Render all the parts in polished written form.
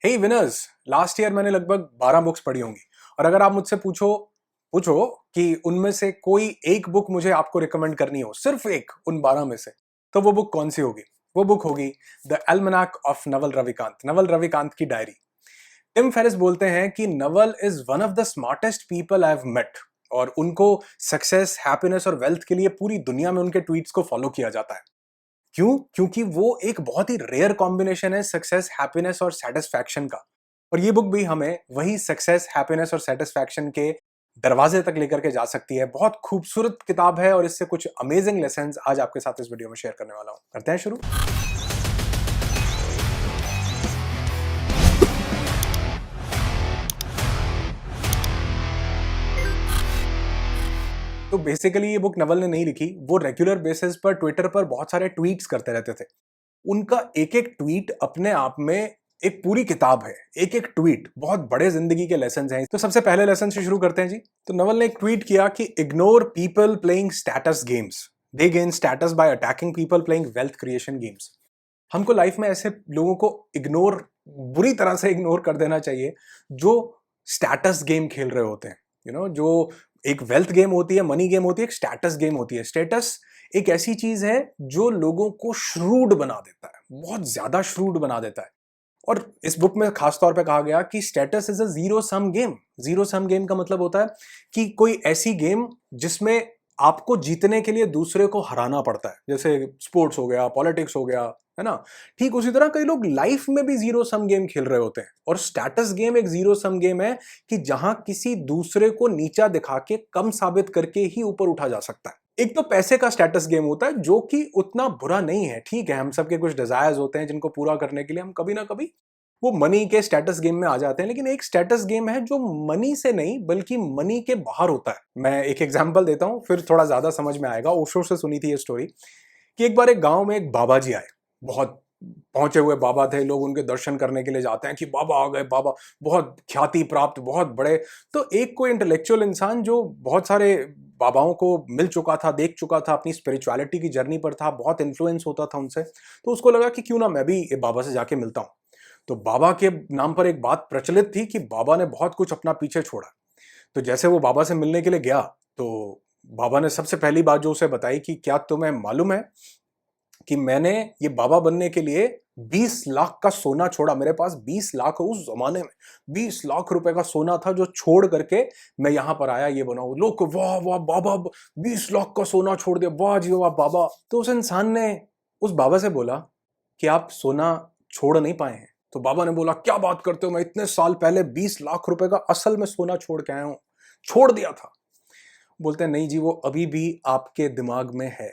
हे winners, last year मैंने लगभग 12 books पढ़ी होंगी। और अगर आप मुझसे पूछो पूछो कि उनमें से कोई एक बुक मुझे आपको रिकमेंड करनी हो, सिर्फ एक उन 12 में से, तो वो बुक कौन सी होगी? वो बुक होगी the almanack of Naval Ravikant की डायरी। टिम फेरिस बोलते हैं कि Naval is one of the smartest people I have met, और उनको सक्सेस, हैप्पीनेस और वेल्थ के लिए पूरी दुनिया में उनके ट्वीट्स को फॉलो किया जाता है। क्यों? क्योंकि वो एक बहुत ही रेयर कॉम्बिनेशन है सक्सेस, हैप्पीनेस और सेटिस्फैक्शन का। और ये बुक भी हमें वही सक्सेस, हैप्पीनेस और सेटिस्फैक्शन के दरवाजे तक लेकर के जा सकती है। बहुत खूबसूरत किताब है और इससे कुछ अमेजिंग लेसन्स आज आपके साथ इस वीडियो में शेयर करने वाला हूं। करते हैं शुरू। तो बेसिकली ये बुक नवल ने नहीं लिखी, वो रेगुलर बेसिस पर ट्विटर पर बहुत सारे ट्वीट्स करते रहते थे। उनका एक एक ट्वीट अपने आप में एक पूरी किताब है। एक एक ट्वीट बहुत बड़े जिंदगी के लेसन हैं। तो सबसे पहले लेसन से शुरू करते हैं जी। तो नवल ने एक ट्वीट किया कि ignore people playing status games, दे gain status bye attacking people playing wealth creation games. हमको लाइफ में ऐसे लोगों को इग्नोर, बुरी तरह से इग्नोर कर देना चाहिए जो स्टेटस गेम खेल रहे होते हैं। जो एक वेल्थ गेम होती है, मनी गेम होती है, एक स्टेटस गेम होती है। स्टेटस एक ऐसी चीज है जो लोगों को श्रूड बना देता है, बहुत ज्यादा श्रूड बना देता है। और इस बुक में खास तौर पे कहा गया कि status is a zero sum game. Zero sum game का मतलब होता है कि कोई ऐसी गेम जिसमें आपको जीतने के लिए दूसरे को हराना पड़ता है, जैसे स्पोर्ट्स हो गया, पॉलिटिक्स हो गया, है ना। ठीक उसी तरह कई लोग लाइफ में भी जीरो सम गेम खेल रहे होते हैं, और स्टेटस गेम एक जीरो सम गेम है कि जहां किसी दूसरे को नीचा दिखा के कम साबित करके ही ऊपर उठा जा सकता है। एक तो पैसे का स्टेटस गेम होता है जो कि उतना बुरा नहीं है। ठीक है, हम सबके कुछ डिजायर्स होते हैं जिनको पूरा करने के लिए हम कभी ना कभी वो मनी के स्टेटस गेम में आ जाते हैं। लेकिन एक स्टेटस गेम है जो मनी से नहीं बल्कि मनी के बाहर होता है। मैं एक एग्जांपल देता हूं, फिर थोड़ा ज्यादा समझ में आएगा। ओशो से सुनी थी ये स्टोरी कि एक बार एक गांव में एक बाबा जी आए। बहुत पहुंचे हुए बाबा थे, लोग उनके दर्शन करने के लिए जाते हैं कि बाबा आ गए, बाबा बहुत ख्याति प्राप्त, बहुत बड़े। तो एक कोई इंटेलेक्चुअल इंसान जो बहुत सारे बाबाओं को मिल चुका था, देख चुका था, अपनी स्पिरिचुअलिटी की जर्नी पर था, बहुत इन्फ्लुएंस होता था उनसे, तो उसको लगा कि क्यों ना मैं भी ये बाबा से जाके मिलता हूं। तो बाबा के नाम पर एक बात प्रचलित थी कि बाबा ने बहुत कुछ अपना पीछे छोड़ा। तो जैसे वो बाबा से मिलने के लिए गया, तो बाबा ने सबसे पहली बात जो उसे बताई कि क्या तुम्हें मालूम है कि मैंने ये बाबा बनने के लिए 20 लाख का सोना छोड़ा। मेरे पास 20 लाख, उस जमाने में 20 लाख रुपए का सोना था जो छोड़ करके मैं यहां पर आया, ये बनाऊं। लोग को वाह वाह बाबा, 20 लाख का सोना छोड़ दिया, वाह जी वाह बाबा। तो उस इंसान ने उस बाबा से बोला कि आप सोना छोड़ नहीं पाए हैं। तो बाबा ने बोला क्या बात करते हो, मैं इतने साल पहले 20 लाख रुपए का असल में सोना छोड़ के आया हूं, छोड़ दिया था। बोलते हैं नहीं जी, वो अभी भी आपके दिमाग में है।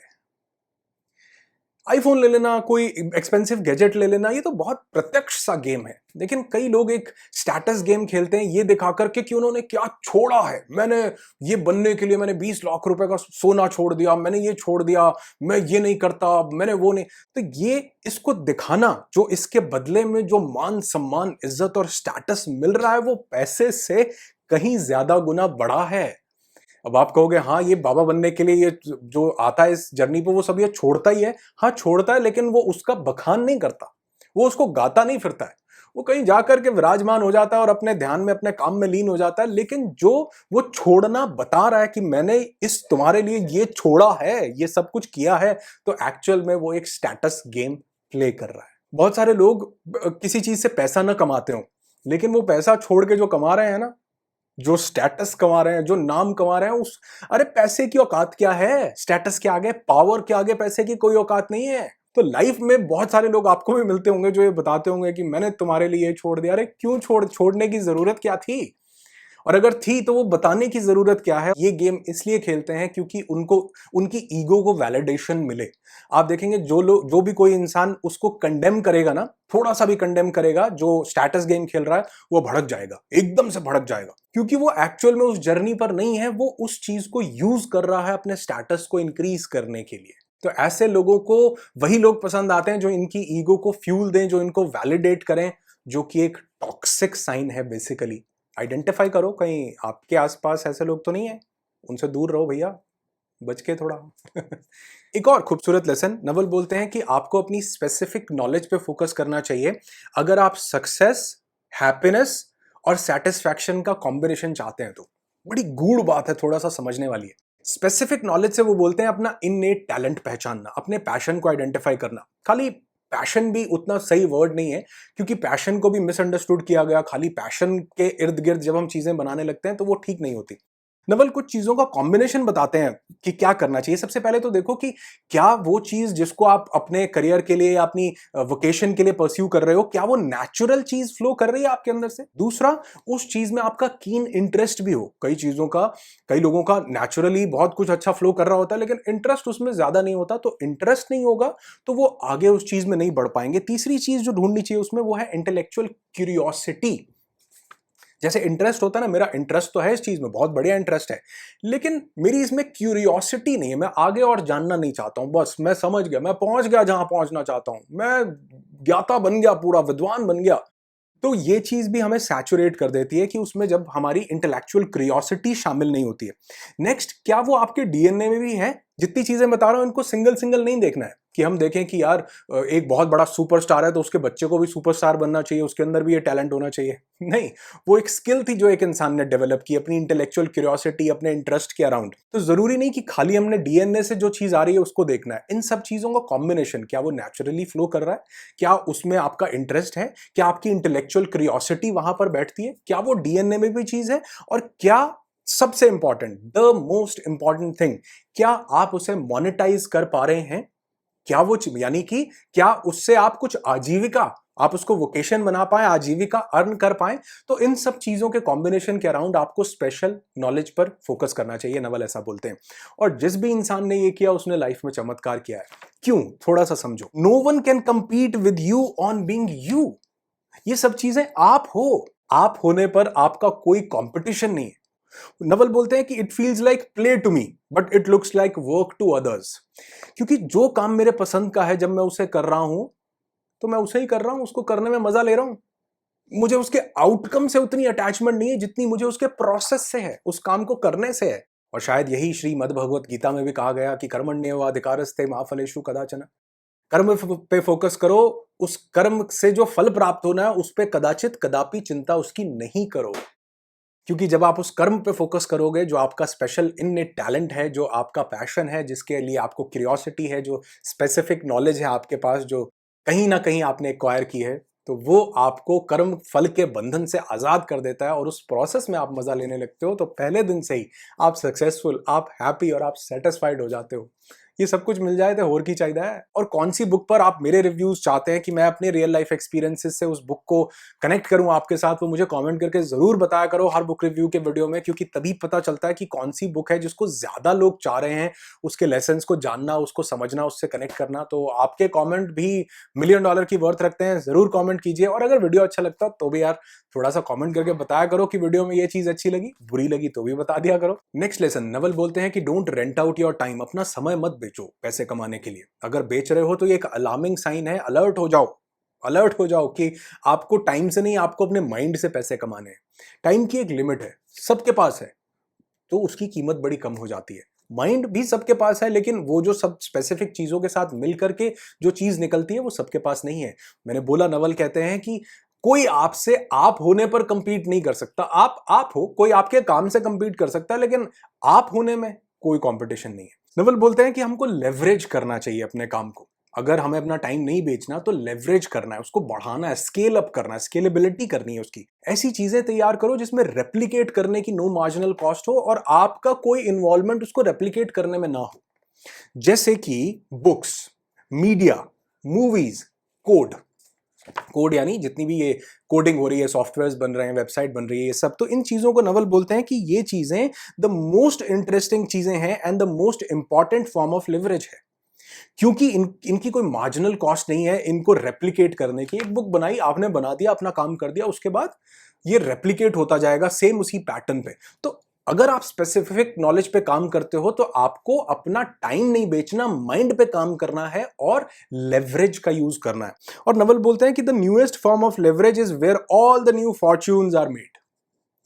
आईफोन ले लेना, कोई एक्सपेंसिव गैजेट ले लेना, ये तो बहुत प्रत्यक्ष सा गेम है। लेकिन कई लोग एक स्टेटस गेम खेलते हैं ये दिखा करके कि उन्होंने क्या छोड़ा है। मैंने ये बनने के लिए मैंने 20 लाख रुपए का सोना छोड़ दिया, मैंने ये छोड़ दिया, मैं ये नहीं करता, मैंने वो नहीं। तो ये इसको दिखाना, जो इसके बदले में जो मान सम्मान, इज्जत और स्टेटस मिल रहा है, वो पैसे से कहीं ज्यादा गुना बड़ा है। अब आप कहोगे हाँ, ये बाबा बनने के लिए ये जो आता है इस जर्नी पे वो सब ये छोड़ता ही है। हाँ छोड़ता है, लेकिन वो उसका बखान नहीं करता, वो उसको गाता नहीं फिरता है। वो कहीं जाकर के विराजमान हो जाता है और अपने ध्यान में, अपने काम में लीन हो जाता है। लेकिन जो वो छोड़ना बता रहा है कि मैंने इस तुम्हारे लिए ये छोड़ा है, ये सब कुछ किया है, तो एक्चुअल में वो एक स्टेटस गेम प्ले कर रहा है। बहुत सारे लोग किसी चीज से पैसा ना कमाते हो, लेकिन वो पैसा छोड़ के जो कमा रहे हैं ना, जो स्टेटस कमा रहे हैं, जो नाम कमा रहे हैं, उस अरे पैसे की औकात क्या है? स्टेटस के आगे, पावर के आगे पैसे की कोई औकात नहीं है। तो लाइफ में बहुत सारे लोग आपको भी मिलते होंगे जो ये बताते होंगे कि मैंने तुम्हारे लिए ये छोड़ दिया। अरे क्यों छोड़ने की जरूरत क्या थी? और अगर थी तो वो बताने की जरूरत क्या है? ये गेम इसलिए खेलते हैं क्योंकि उनको, उनकी ईगो को वैलिडेशन मिले। आप देखेंगे जो भी कोई इंसान उसको कंडेम करेगा ना, थोड़ा सा भी कंडेम करेगा जो स्टेटस गेम खेल रहा है, वो भड़क जाएगा, एकदम से भड़क जाएगा। क्योंकि वो एक्चुअल में उस जर्नी पर नहीं है, वो उस चीज को यूज कर रहा है अपने स्टेटस को इंक्रीज करने के लिए। तो ऐसे लोगों को वही लोग पसंद आते हैं जो इनकी ईगो को फ्यूल दें, जो इनको वैलिडेट करें, जो कि एक टॉक्सिक साइन है बेसिकली। आइडेंटिफाई करो, कहीं आपके आसपास ऐसे लोग तो नहीं है, उनसे दूर रहो भैया, बच के थोड़ा। एक और खूबसूरत लेसन, नवल बोलते हैं कि आपको अपनी स्पेसिफिक नॉलेज पे फोकस करना चाहिए। अगर आप सक्सेस हैप्पीनेस और सेटिस्फैक्शन का कॉम्बिनेशन चाहते हैं तो बड़ी गूढ़ बात है, थोड़ा सा समझने वाली है। स्पेसिफिक नॉलेज से वो बोलते हैं अपना इननेट टैलेंट पहचानना, अपने पैशन को आइडेंटिफाई करना। खाली पैशन भी उतना सही वर्ड नहीं है, क्योंकि पैशन को भी मिसअंडरस्टूड किया गया। खाली पैशन के इर्द गिर्द जब हम चीजें बनाने लगते हैं तो वो ठीक नहीं होती। नवल कुछ चीजों का कॉम्बिनेशन बताते हैं कि क्या करना चाहिए। सबसे पहले तो देखो कि क्या वो चीज जिसको आप अपने करियर के लिए या अपनी वोकेशन के लिए परस्यू कर रहे हो, क्या वो नेचुरल चीज फ्लो कर रही है आपके अंदर से। दूसरा, उस चीज में आपका कीन इंटरेस्ट भी हो। कई चीजों का, कई लोगों का नेचुरली बहुत कुछ अच्छा फ्लो कर रहा होता है, लेकिन इंटरेस्ट उसमें ज्यादा नहीं होता। तो इंटरेस्ट नहीं होगा तो वो आगे उस चीज में नहीं बढ़ पाएंगे। तीसरी चीज जो ढूंढनी चाहिए उसमें, वो है इंटेलेक्चुअल क्यूरियोसिटी। जैसे इंटरेस्ट होता है ना, मेरा इंटरेस्ट तो है इस चीज में, बहुत बढ़िया इंटरेस्ट है, लेकिन मेरी इसमें क्यूरियोसिटी नहीं है। मैं आगे और जानना नहीं चाहता हूं। बस मैं समझ गया, मैं पहुंच गया जहां पहुंचना चाहता हूं, मैं ज्ञाता बन गया, पूरा विद्वान बन गया। तो ये चीज भी हमें सैचुरेट कर देती है कि उसमें जब हमारी इंटेलेक्चुअल क्यूरियोसिटी शामिल नहीं होती है। नेक्स्ट, क्या वो आपके डीएनए में भी है। जितनी चीजें बता रहा हूं इनको सिंगल सिंगल नहीं देखना है कि हम देखें कि यार एक बहुत बड़ा सुपरस्टार है तो उसके बच्चे को भी सुपरस्टार बनना चाहिए, उसके अंदर भी ये टैलेंट होना चाहिए। नहीं, वो एक स्किल थी जो एक इंसान ने डेवलप की, अपनी इंटेलेक्चुअल क्यूरियोसिटी, अपने इंटरेस्ट के अराउंड। तो जरूरी नहीं कि खाली हमने डीएनए से जो चीज आ रही है उसको देखना है। इन सब चीजों का कॉम्बिनेशन, क्या वो नेचुरली फ्लो कर रहा है, क्या उसमें आपका इंटरेस्ट है, क्या आपकी इंटेलेक्चुअल क्यूरियोसिटी वहां पर बैठती है, क्या वो डीएनए में भी चीज है, और क्या सबसे important, the most important thing, क्या आप उसे मोनेटाइज कर पा रहे हैं। क्या वो, यानी कि क्या उससे आप कुछ आजीविका, आप उसको वोकेशन बना पाए, आजीविका अर्न कर पाए। तो इन सब चीजों के कॉम्बिनेशन के अराउंड आपको स्पेशल नॉलेज पर फोकस करना चाहिए, नवल ऐसा बोलते हैं। और जिस भी इंसान ने ये किया उसने लाइफ में चमत्कार किया है। क्यों, थोड़ा सा समझो। No one can compete with you on being you. ये सब चीजें आप हो, आप होने पर आपका कोई कंपटीशन नहीं है। नवल बोलते हैं कि it feels like play to me but it looks like work to others. क्योंकि जो काम मेरे पसंद का है, जब मैं उसे कर रहा हूं तो मैं उसे ही कर रहा हूं, उसको करने में मजा ले रहा हूं। मुझे उसके आउटकम से उतनी अटैचमेंट नहीं है जितनी मुझे उसके प्रोसेस से है, उस काम को करने से है। और शायद यही श्रीमद् भगवत गीता में भी कहा गया कि कर्मण्येवाधिकारस्ते मा फलेषु कदाचन। कर्म पे फोकस करो, उस कर्म से जो फल प्राप्त होना है उस पे कदाचित कदापि चिंता उसकी नहीं करो। क्योंकि जब आप उस कर्म पे फोकस करोगे, जो आपका स्पेशल इननेट टैलेंट है, जो आपका पैशन है, जिसके लिए आपको क्यूरियोसिटी है, जो स्पेसिफिक नॉलेज है आपके पास, जो कहीं ना कहीं आपने एक्वायर की है, तो वो आपको कर्म फल के बंधन से आजाद कर देता है और उस प्रोसेस में आप मजा लेने लगते हो। तो पहले दिन से ही आप सक्सेसफुल, आप हैप्पी और आप सेटिस्फाइड हो जाते हो। ये सब कुछ मिल जाए तो और की चाहिए है। और कौन सी बुक पर आप मेरे रिव्यूज चाहते हैं कि मैं अपने रियल लाइफ एक्सपीरियंसेस से उस बुक को कनेक्ट करूं आपके साथ, वो मुझे कमेंट करके जरूर बताया करो हर बुक रिव्यू के वीडियो में, क्योंकि तभी पता चलता है कि कौन सी बुक है जिसको ज्यादा लोग चाह रहे हैं उसके लेसन्स को जानना, उसको समझना, उससे कनेक्ट करना। तो आपके कॉमेंट भी $1,000,000 की वर्थ रखते हैं, जरूर कॉमेंट कीजिए। और अगर वीडियो अच्छा लगता तो भी यार थोड़ा सा कमेंट करके बताया करो कि वीडियो में ये चीज अच्छी लगी, बुरी लगी तो भी बता दिया करो। नेक्स्ट लेसन, नवल बोलते हैं कि don't rent out your time. अपना समय मत बेचो पैसे कमाने के लिए। अगर बेच रहे हो तो ये एक अलार्मिंग साइन है। अलर्ट हो जाओ, अलर्ट हो जाओ कि आपको टाइम से नहीं, आपको अपने माइंड से पैसे कमाने हैं। टाइम की एक लिमिट है, सबके पास है, तो उसकी कीमत बड़ी कम हो जाती है। माइंड भी सबके पास है, लेकिन वो जो सब स्पेसिफिक चीजों के साथ मिल करके जो चीज निकलती है वो सबके पास नहीं है। मैंने बोला, नवल कहते हैं कि कोई आपसे आप होने पर कंपीट नहीं कर सकता। आप हो, कोई आपके काम से कंपीट कर सकता है, लेकिन आप होने में कोई कंपटीशन नहीं है। नवल बोलते हैं कि हमको लेवरेज करना चाहिए अपने काम को। अगर हमें अपना टाइम नहीं बेचना तो लेवरेज करना है, उसको बढ़ाना है, स्केल अप करना है, स्केलेबिलिटी करनी है उसकी। ऐसी चीजें तैयार करो जिसमें रेप्लिकेट करने की नो मार्जिनल कॉस्ट हो और आपका कोई इन्वॉल्वमेंट उसको रेप्लिकेट करने में ना हो। जैसे कि books, media, movies, code. Code यानी जितनी भी ये कोडिंग हो रही है, सॉफ्टवेयर्स बन रहे हैं, वेबसाइट बन रही है, ये सब। तो इन चीजों को नवल बोलते हैं कि ये चीजें द मोस्ट इंटरेस्टिंग चीजें हैं and the most important form of leverage है। क्योंकि इनकी कोई मार्जिनल कॉस्ट नहीं है इनको रेप्लिकेट करने की। एक बुक बनाई, आपने बना दिया, अपना काम कर दिया, उसके बाद ये रेप्लिकेट होता जाएगा सेम उसी पैटर्न पे। तो अगर आप स्पेसिफिक नॉलेज पे काम करते हो तो आपको अपना टाइम नहीं बेचना, माइंड पे काम करना है और लेवरेज का यूज करना है। और नवल बोलते हैं कि the newest form of leverage is where all the new fortunes are made.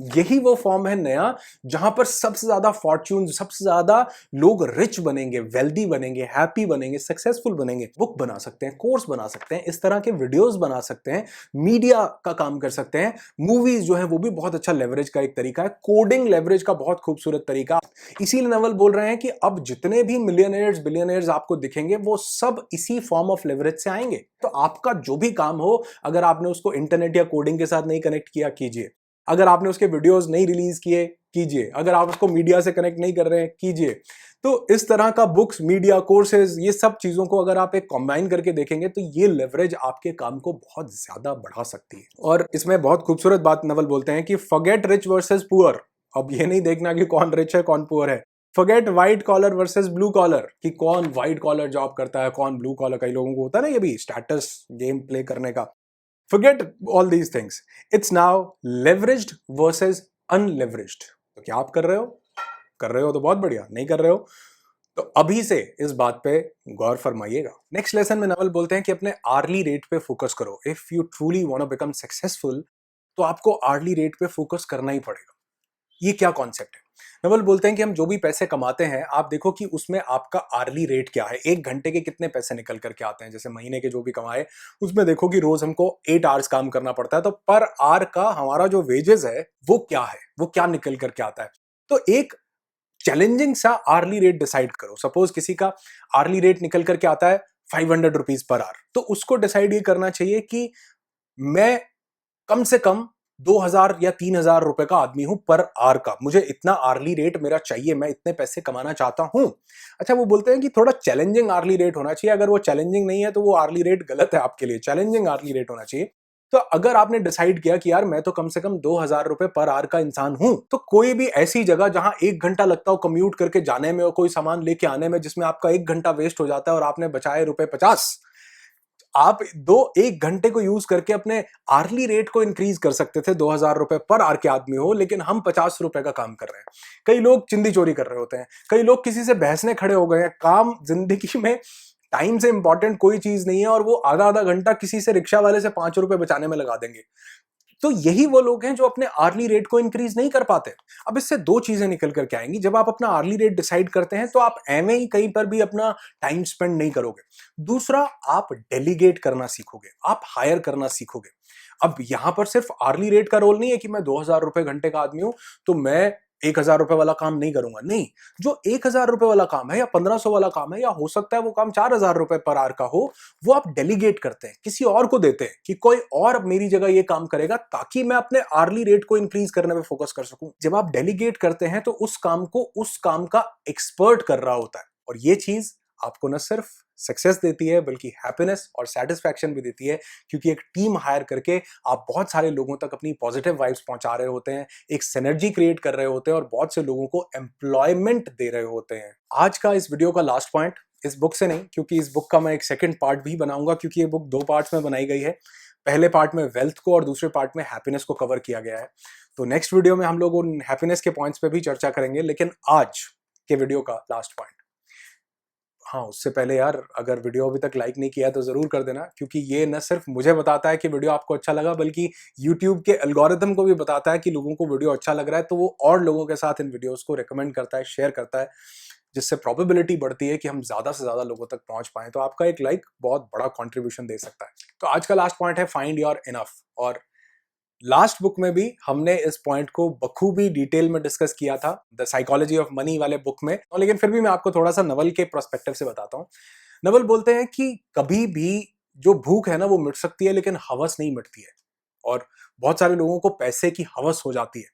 यही वो फॉर्म है नया, जहां पर सबसे ज्यादा फॉर्च्यून, सबसे ज्यादा लोग रिच बनेंगे, वेल्दी बनेंगे, हैप्पी बनेंगे, सक्सेसफुल बनेंगे। बुक बना सकते हैं, कोर्स बना सकते हैं, इस तरह के वीडियोस बना सकते हैं, मीडिया का काम कर सकते हैं, मूवीज जो है वो भी बहुत अच्छा लेवरेज का एक तरीका है, कोडिंग लेवरेज का बहुत खूबसूरत तरीका। इसीलिए नवल बोल रहे हैं कि अब जितने भी मिलियनेयर्स बिलियनेयर्स आपको दिखेंगे वो सब इसी फॉर्म ऑफ लेवरेज से आएंगे। तो आपका जो भी काम हो, अगर आपने उसको इंटरनेट या कोडिंग के साथ नहीं कनेक्ट किया, कीजिए। अगर आपने उसके वीडियोस नहीं रिलीज किए, कीजिए। अगर आप उसको मीडिया से कनेक्ट नहीं कर रहे हैं, कीजिए। तो इस तरह का बुक्स, मीडिया, कोर्सेज, ये सब चीजों को अगर आप एक कंबाइन करके देखेंगे तो ये लेवरेज आपके काम को बहुत ज्यादा बढ़ा सकती है। और इसमें बहुत खूबसूरत बात नवल बोलते हैं कि फॉरगेट रिच वर्सेस पुअर। अब ये नहीं देखना कि कौन रिच है कौन पुअर है। Forget white collar versus blue collar, कि कौन व्हाइट कॉलर जॉब करता है कौन ब्लू कॉलर। कई लोगों को होता है ना ये भी स्टेटस गेम प्ले करने का। Forget all these things. It's now leveraged versus unleveraged. तो क्या आप कर रहे हो? कर रहे हो तो बहुत बढ़िया, नहीं कर रहे हो तो अभी से इस बात पे गौर फरमाइएगा। नेक्स्ट लेसन में नवल बोलते हैं कि अपने आर्ली रेट पे फोकस करो। If you truly want to become successful, तो आपको आर्ली रेट पे फोकस करना ही पड़ेगा। ये क्या कॉन्सेप्ट है? नवल बोलते हैं कि हम जो भी पैसे कमाते हैं, आप देखो कि उसमें आपका आर्ली रेट क्या है। एक घंटे के कितने पैसे निकल करके आते हैं। जैसे महीने के जो भी कमाए, उसमें देखो कि रोज हमको 8 आवर्स काम करना पड़ता है, तो पर आवर का हमारा जो वेजेस है वो क्या है, वो क्या निकल करके आता है। तो एक चैलेंजिंग सा आर्ली रेट डिसाइड करो। सपोज किसी का आर्ली रेट निकल करके आता है 500 रुपीज पर आवर, तो उसको डिसाइड ये करना चाहिए कि मैं कम से कम 2000 या 3000 रुपए का आदमी हूं पर आर का, मुझे इतना आर्ली रेट मेरा चाहिए, मैं इतने पैसे कमाना चाहता हूं। अच्छा, वो बोलते हैं कि थोड़ा चैलेंजिंग आर्ली रेट होना चाहिए। अगर वो चैलेंजिंग नहीं है तो वो आर्ली रेट गलत है आपके लिए। चैलेंजिंग आर्ली रेट होना चाहिए। तो अगर आपने डिसाइड किया कि यार मैं तो कम से कम 2000 रुपए पर आर का इंसान हूं, तो कोई भी ऐसी जगह जहां 1 घंटा लगता हो कम्यूट करके जाने में और कोई सामान लेके आने में, जिसमें आपका 1 घंटा वेस्ट हो जाता है और आपने बचाए रुपए 50, आप 1 घंटे को यूज करके अपने आर्ली रेट को इंक्रीज कर सकते थे। 2000 रुपए पर आर के आदमी हो, लेकिन हम 50 रुपए का काम कर रहे हैं। कई लोग चिंदी चोरी कर रहे होते हैं, कई लोग किसी से बहसने खड़े हो गए हैं। काम, जिंदगी में टाइम से इंपॉर्टेंट कोई चीज नहीं है, और वो आधा आधा घंटा किसी से, रिक्शा वाले से 5 रुपए बचाने में लगा देंगे। तो यही वो लोग हैं जो अपने आर्ली रेट को इंक्रीज नहीं कर पाते। अब इससे दो चीजें निकल करके आएंगी। जब आप अपना आर्ली रेट डिसाइड करते हैं तो आप एवं ही कहीं पर भी अपना टाइम स्पेंड नहीं करोगे। दूसरा, आप डेलीगेट करना सीखोगे, आप हायर करना सीखोगे। अब यहां पर सिर्फ आर्ली रेट का रोल नहीं है कि मैं 2000 रुपए घंटे का आदमी हूं तो मैं 1000 रुपए वाला काम नहीं करूंगा। नहीं, जो 1000 रुपए वाला काम है या 1500 वाला काम है, या हो सकता है वो काम 4000 रुपए पर आवर का हो, वो आप डेलीगेट करते हैं, किसी और को देते हैं कि कोई और अब मेरी जगह ये काम करेगा, ताकि मैं अपने आर्ली रेट को इंक्रीज करने में फोकस कर सकूं। जब आप डेलीगेट करते हैं तो उस काम को उस काम का एक्सपर्ट कर रहा होता है, और ये चीज आपको न सिर्फ सक्सेस देती है बल्कि हैप्पीनेस और सेटिस्फैक्शन भी देती है, क्योंकि एक टीम हायर करके आप बहुत सारे लोगों तक अपनी पॉजिटिव वाइब्स पहुंचा रहे होते हैं, एक सिनर्जी क्रिएट कर रहे होते हैं, और बहुत से लोगों को एम्प्लॉयमेंट दे रहे होते हैं। आज का इस वीडियो का लास्ट पॉइंट, इस बुक से नहीं, क्योंकि इस बुक का मैं एक सेकंड पार्ट भी बनाऊंगा, क्योंकि ये बुक 2 पार्ट्स में बनाई गई है। पहले पार्ट में वेल्थ को और दूसरे पार्ट में हैप्पीनेस को कवर किया गया है। तो नेक्स्ट वीडियो में हम लोग उन हैप्पीनेस के पॉइंट्स पे भी चर्चा करेंगे, लेकिन आज के वीडियो का लास्ट पॉइंट, हाँ, उससे पहले यार, अगर वीडियो अभी तक लाइक नहीं किया तो जरूर कर देना, क्योंकि ये न सिर्फ मुझे बताता है कि वीडियो आपको अच्छा लगा, बल्कि यूट्यूब के एल्गोरिथम को भी बताता है कि लोगों को वीडियो अच्छा लग रहा है, तो वो और लोगों के साथ इन वीडियोस को रिकमेंड करता है, शेयर करता है, जिससे प्रोबेबिलिटी बढ़ती है कि हम ज्यादा से ज्यादा लोगों तक पहुंच पाए। तो आपका एक लाइक बहुत बड़ा कॉन्ट्रीब्यूशन दे सकता है। तो आज का लास्ट पॉइंट है फाइंड योर इनफ। और लास्ट बुक में भी हमने इस पॉइंट को बखूबी डिटेल में डिस्कस किया था, द साइकोलॉजी ऑफ मनी वाले बुक में, लेकिन फिर भी मैं आपको थोड़ा सा नवल के पर्सपेक्टिव से बताता हूं। नवल बोलते हैं कि कभी भी जो भूख है ना वो मिट सकती है, लेकिन हवस नहीं मिटती है। और बहुत सारे लोगों को पैसे की हवस हो जाती है।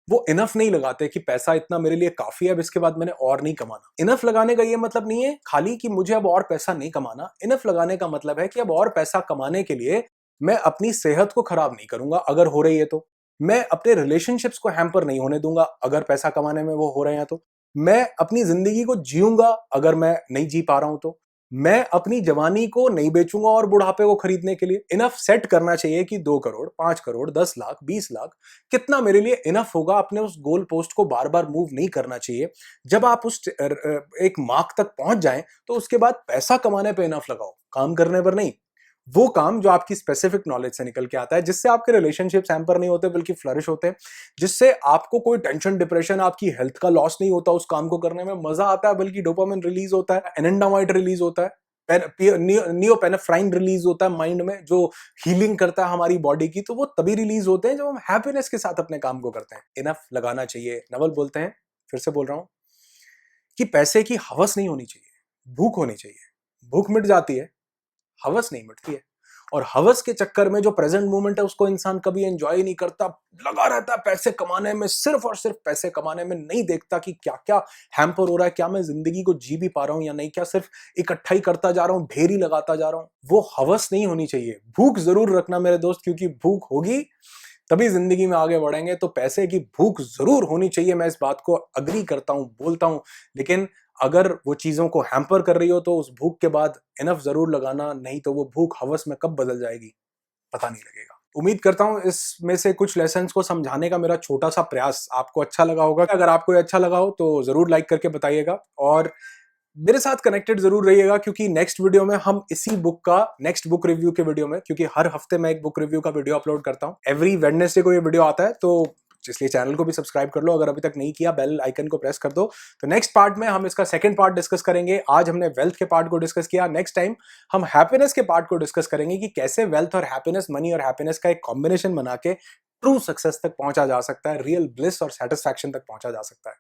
वो इनफ नहीं लगाते कि पैसा इतना मेरे लिए काफी है, अब इसके बाद मैंने और नहीं कमाना। इनफ लगाने का ये मतलब नहीं है खाली कि मुझे अब और पैसा नहीं कमाना। इनफ लगाने का मतलब है कि अब और पैसा कमाने के लिए मैं अपनी सेहत को खराब नहीं करूंगा, अगर हो रही है तो। मैं अपने रिलेशनशिप्स को हैम्पर नहीं होने दूंगा, अगर पैसा कमाने में वो हो रहे हैं तो। मैं अपनी जिंदगी को जीऊंगा, अगर मैं नहीं जी पा रहा हूं तो। मैं अपनी जवानी को नहीं बेचूंगा और बुढ़ापे को खरीदने के लिए। इनफ सेट करना चाहिए कि 2 करोड़, 5 करोड़, 10 लाख, 20 लाख, कितना मेरे लिए इनफ होगा। अपने उस गोल पोस्ट को बार बार मूव नहीं करना चाहिए। जब आप उस एक मार्क तक पहुंच जाएं तो उसके बाद पैसा कमाने पे इनफ लगाओ, काम करने पर नहीं। वो काम जो आपकी स्पेसिफिक नॉलेज से निकल के आता है, जिससे आपके रिलेशनशिप्स हैम्पर नहीं होते बल्कि फ्लरिश होते हैं, जिससे आपको कोई टेंशन, डिप्रेशन, आपकी हेल्थ का लॉस नहीं होता, उस काम को करने में मजा आता है, बल्कि डोपामिन रिलीज होता है, एनंडामाइड रिलीज होता है, नियोपेनेफ्राइन रिलीज होता है माइंड में, जो हीलिंग करता है हमारी बॉडी की। तो वो तभी रिलीज होते हैं जब हम हैप्पीनेस के साथ अपने काम को करते हैं। इनफ लगाना चाहिए। नवल बोलते हैं, फिर से बोल रहा हूं, कि पैसे की हवस नहीं होनी चाहिए, भूख होनी चाहिए। भूख मिट जाती है, हवस नहीं मिटती है। और हवस के चक्कर में जो प्रेजेंट मोमेंट है उसको इंसान कभी एंजॉय नहीं करता, लगा रहता है पैसे कमाने में, सिर्फ और सिर्फ पैसे कमाने में, नहीं देखता कि क्या क्या हैम्पर हो रहा है, क्या मैं जिंदगी को जी भी पा रहा हूं या नहीं, क्या सिर्फ इकट्ठा ही करता जा रहा हूं, ढेर ही लगाता जा रहा हूं। वो हवस नहीं होनी चाहिए। भूख जरूर रखना मेरे दोस्त, क्योंकि भूख होगी तभी जिंदगी में आगे बढ़ेंगे। तो पैसे की भूख जरूर होनी चाहिए, मैं इस बात को अग्री करता हूं, बोलता हूं। लेकिन अगर वो चीजों को हैम्पर कर रही हो तो उस भूख के बाद इनफ जरूर लगाना, नहीं तो वो भूख हवस में कब बदल जाएगी पता नहीं लगेगा। उम्मीद करता हूं इसमें से कुछ लेसन्स को समझाने का मेरा छोटा सा प्रयास आपको अच्छा लगा होगा। अगर आपको ये अच्छा लगा हो तो जरूर लाइक करके बताइएगा, और मेरे साथ कनेक्टेड जरूर रहिएगा, क्योंकि नेक्स्ट वीडियो में हम इसी बुक का, नेक्स्ट बुक रिव्यू के वीडियो में, क्योंकि हर हफ्ते मैं एक बुक रिव्यू का वीडियो अपलोड करता हूं, एवरी वेडनेसडे को ये वीडियो आता है, तो इसलिए चैनल को भी सब्सक्राइब कर लो अगर अभी तक नहीं किया, बेल आइकन को प्रेस कर दो। तो नेक्स्ट पार्ट में हम इसका सेकंड पार्ट डिस्कस करेंगे। आज हमने वेल्थ के पार्ट को डिस्कस किया, नेक्स्ट टाइम हम हैप्पीनेस के पार्ट को डिस्कस करेंगे, कि कैसे वेल्थ और हैप्पीनेस, मनी और हैप्पीनेस का एक कॉम्बिनेशन बना के ट्रू सक्सेस तक पहुंचा जा सकता है, रियल ब्लिस और सेटिस्फैक्शन तक पहुंचा जा सकता है।